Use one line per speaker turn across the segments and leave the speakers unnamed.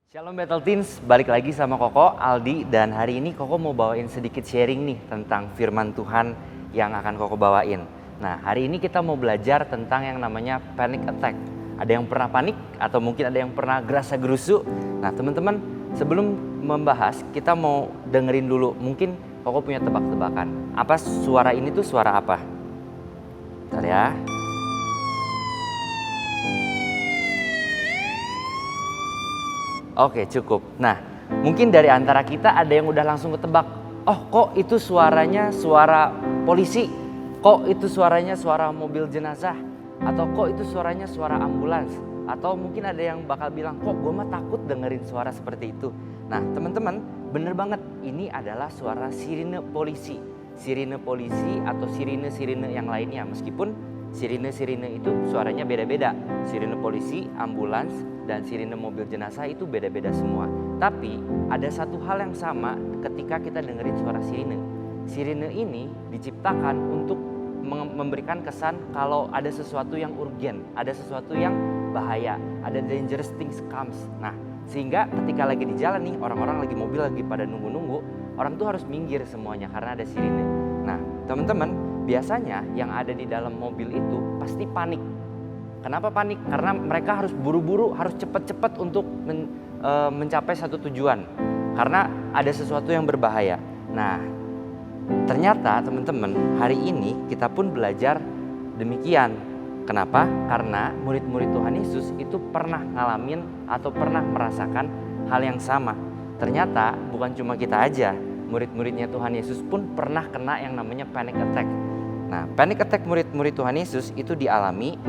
Shalom Battle Teens, balik lagi sama Koko, Aldi, dan hari ini Koko mau bawain sedikit sharing nih tentang firman Tuhan yang akan Koko bawain. Nah, hari ini kita mau belajar tentang yang namanya panic attack. Ada yang pernah panik atau mungkin ada yang pernah gerasa gerusu. Nah, teman-teman, sebelum membahas, kita mau dengerin dulu. Mungkin Koko punya tebak-tebakan. Apa suara ini tuh suara apa? Bentar ya. Oke, cukup. Nah, mungkin dari antara kita ada yang udah langsung ketebak. Oh, kok itu suaranya suara polisi? Kok itu suaranya suara mobil jenazah? Atau kok itu suaranya suara ambulans? Atau mungkin ada yang bakal bilang, kok gue mah takut dengerin suara seperti itu. Nah, teman-teman, bener banget. Ini adalah suara sirine polisi. Sirine polisi atau sirine-sirine yang lainnya. Meskipun sirine-sirine itu suaranya beda-beda. Sirine polisi, ambulans, dan sirine mobil jenazah itu beda-beda semua. Tapi ada satu hal yang sama ketika kita dengerin suara sirine. Sirine ini diciptakan untuk memberikan kesan kalau ada sesuatu yang urgen, ada sesuatu yang bahaya, ada dangerous things comes. Nah, sehingga ketika lagi di jalan nih, orang-orang lagi mobil lagi pada nunggu-nunggu, orang tuh harus minggir semuanya karena ada sirine. Nah, teman-teman, biasanya yang ada di dalam mobil itu pasti panik. Kenapa panik? Karena mereka harus buru-buru, harus cepat-cepat untuk mencapai satu tujuan. Karena ada sesuatu yang berbahaya. Nah, ternyata teman-teman, hari ini kita pun belajar demikian. Kenapa? Karena murid-murid Tuhan Yesus itu pernah ngalamin atau pernah merasakan hal yang sama. Ternyata bukan cuma kita aja, murid-muridnya Tuhan Yesus pun pernah kena yang namanya panic attack. Nah, panic attack murid-murid Tuhan Yesus itu dialami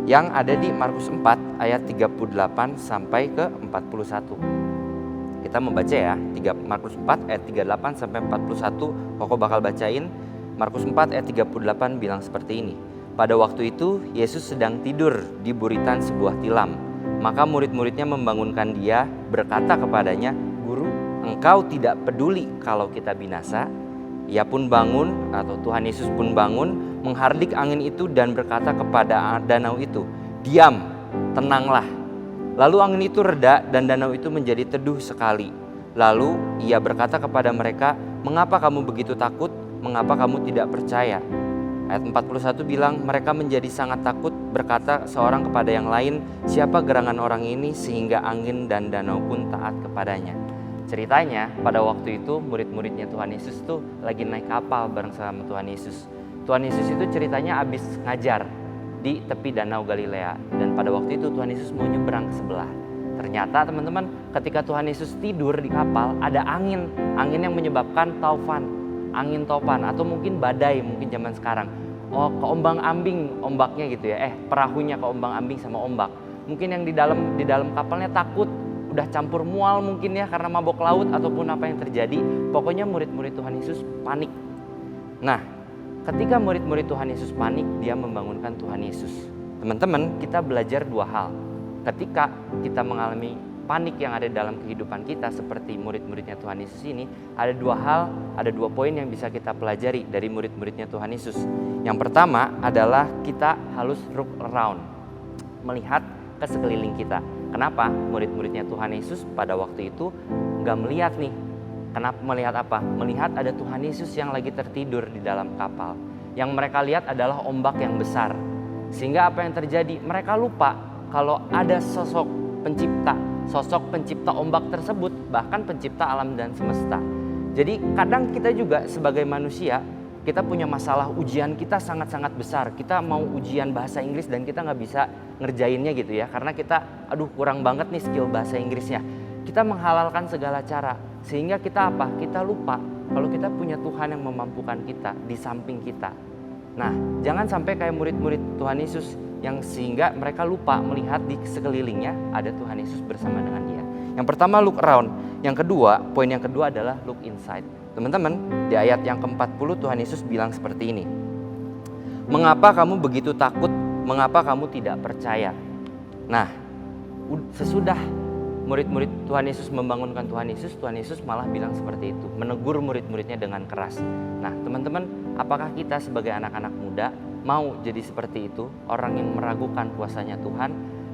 yang ada di Markus 4 ayat 38 sampai ke 41. Kita membaca ya, Markus 4 ayat 38 sampai 41. Koko bakal bacain. Markus 4 ayat 38 bilang seperti ini. Pada waktu itu Yesus sedang tidur di buritan sebuah tilam. Maka murid-muridnya membangunkan dia, berkata kepadanya, "Guru, engkau tidak peduli kalau kita binasa?" Ia pun bangun, atau Tuhan Yesus pun bangun, menghardik angin itu dan berkata kepada danau itu, "Diam, tenanglah." Lalu angin itu reda dan danau itu menjadi teduh sekali. Lalu ia berkata kepada mereka, "Mengapa kamu begitu takut? Mengapa kamu tidak percaya?" Ayat 41 bilang, mereka menjadi sangat takut, berkata seorang kepada yang lain, "Siapa gerangan orang ini sehingga angin dan danau pun taat kepadanya?" Ceritanya pada waktu itu murid-muridnya Tuhan Yesus tuh lagi naik kapal bareng sama Tuhan Yesus. Tuhan Yesus itu ceritanya habis ngajar di tepi danau Galilea. Dan pada waktu itu Tuhan Yesus mau nyebrang ke sebelah. Ternyata teman-teman, ketika Tuhan Yesus tidur di kapal, ada angin yang menyebabkan taufan, angin topan atau mungkin badai mungkin zaman sekarang. Oh, keombang-ambing ombaknya gitu ya. Perahunya keombang-ambing sama ombak. Mungkin yang di dalam kapalnya takut, udah campur mual mungkin ya karena mabok laut ataupun apa yang terjadi. Pokoknya murid-murid Tuhan Yesus panik. Nah, ketika murid-murid Tuhan Yesus panik, dia membangunkan Tuhan Yesus. Teman-teman, kita belajar dua hal. Ketika kita mengalami panik yang ada dalam kehidupan kita seperti murid-muridnya Tuhan Yesus ini, ada dua poin yang bisa kita pelajari dari murid-muridnya Tuhan Yesus. Yang pertama adalah kita harus look around, melihat ke sekeliling kita. Kenapa? Murid-muridnya Tuhan Yesus pada waktu itu gak melihat nih. Kenapa melihat apa? Melihat ada Tuhan Yesus yang lagi tertidur di dalam kapal. Yang mereka lihat adalah ombak yang besar. Sehingga apa yang terjadi? Mereka lupa kalau ada sosok pencipta ombak tersebut, bahkan pencipta alam dan semesta. Jadi kadang kita juga sebagai manusia, kita punya masalah, ujian kita sangat-sangat besar. Kita mau ujian bahasa Inggris dan kita gak bisa ngerjainnya gitu ya. Karena kita, kurang banget nih skill bahasa Inggrisnya. Kita menghalalkan segala cara. Sehingga kita apa? Kita lupa kalau kita punya Tuhan yang memampukan kita di samping kita. Nah, jangan sampai kayak murid-murid Tuhan Yesus yang sehingga mereka lupa melihat di sekelilingnya ada Tuhan Yesus bersama dengan dia. Yang pertama look around. Yang kedua, poin yang kedua adalah look inside. Teman-teman, di ayat yang ke-40 Tuhan Yesus bilang seperti ini. "Mengapa kamu begitu takut? Mengapa kamu tidak percaya?" Nah, sesudah murid-murid Tuhan Yesus membangunkan Tuhan Yesus malah bilang seperti itu, menegur murid-muridnya dengan keras. Nah, teman-teman, apakah kita sebagai anak-anak muda mau jadi seperti itu, orang yang meragukan kuasanya Tuhan?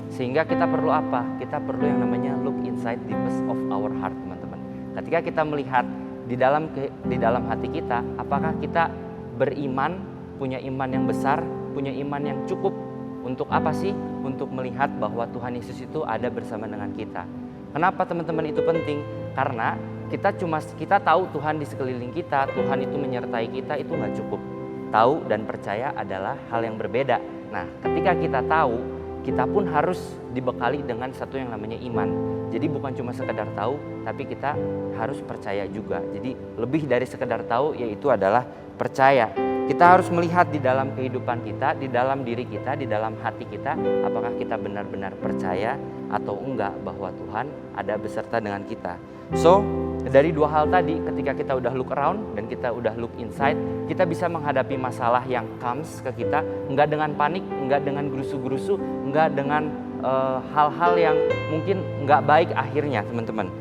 Sehingga kita perlu apa? Kita perlu yang namanya look inside inside deepest of our heart, teman-teman. Ketika kita melihat di dalam hati kita, apakah kita beriman, punya iman yang besar, punya iman yang cukup untuk apa sih? Untuk melihat bahwa Tuhan Yesus itu ada bersama dengan kita. Kenapa teman-teman itu penting? Karena kita tahu Tuhan di sekeliling kita, Tuhan itu menyertai kita, itu nggak cukup. Tahu dan percaya adalah hal yang berbeda. Nah, ketika kita tahu, kita pun harus dibekali dengan satu yang namanya iman. Jadi bukan cuma sekedar tahu, tapi kita harus percaya juga. Jadi lebih dari sekedar tahu, yaitu adalah percaya. Kita harus melihat di dalam kehidupan kita, di dalam diri kita, di dalam hati kita, apakah kita benar-benar percaya atau enggak bahwa Tuhan ada beserta dengan kita. So, dari dua hal tadi, ketika kita udah look around dan kita udah look inside, kita bisa menghadapi masalah yang comes ke kita, enggak dengan panik, enggak dengan gerusu-gerusu, enggak dengan hal-hal yang mungkin enggak baik akhirnya, teman-teman.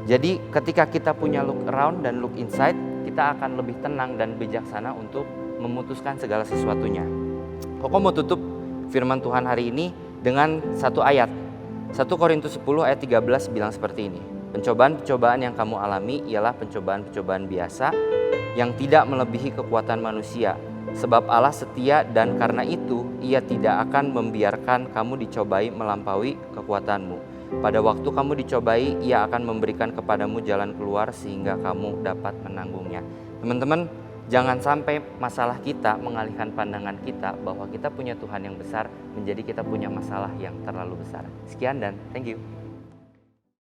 Jadi ketika kita punya look around dan look inside, kita akan lebih tenang dan bijaksana untuk memutuskan segala sesuatunya. Koko mau tutup firman Tuhan hari ini dengan satu ayat. 1 Korintus 10 ayat 13 bilang seperti ini. Pencobaan-pencobaan yang kamu alami ialah pencobaan-pencobaan biasa yang tidak melebihi kekuatan manusia. Sebab Allah setia dan karena itu Ia tidak akan membiarkan kamu dicobai melampaui kekuatanmu. Pada waktu kamu dicobai, Ia akan memberikan kepadamu jalan keluar sehingga kamu dapat menanggungnya. Teman-teman, jangan sampai masalah kita mengalihkan pandangan kita bahwa kita punya Tuhan yang besar menjadi kita punya masalah yang terlalu besar. Sekian dan thank you.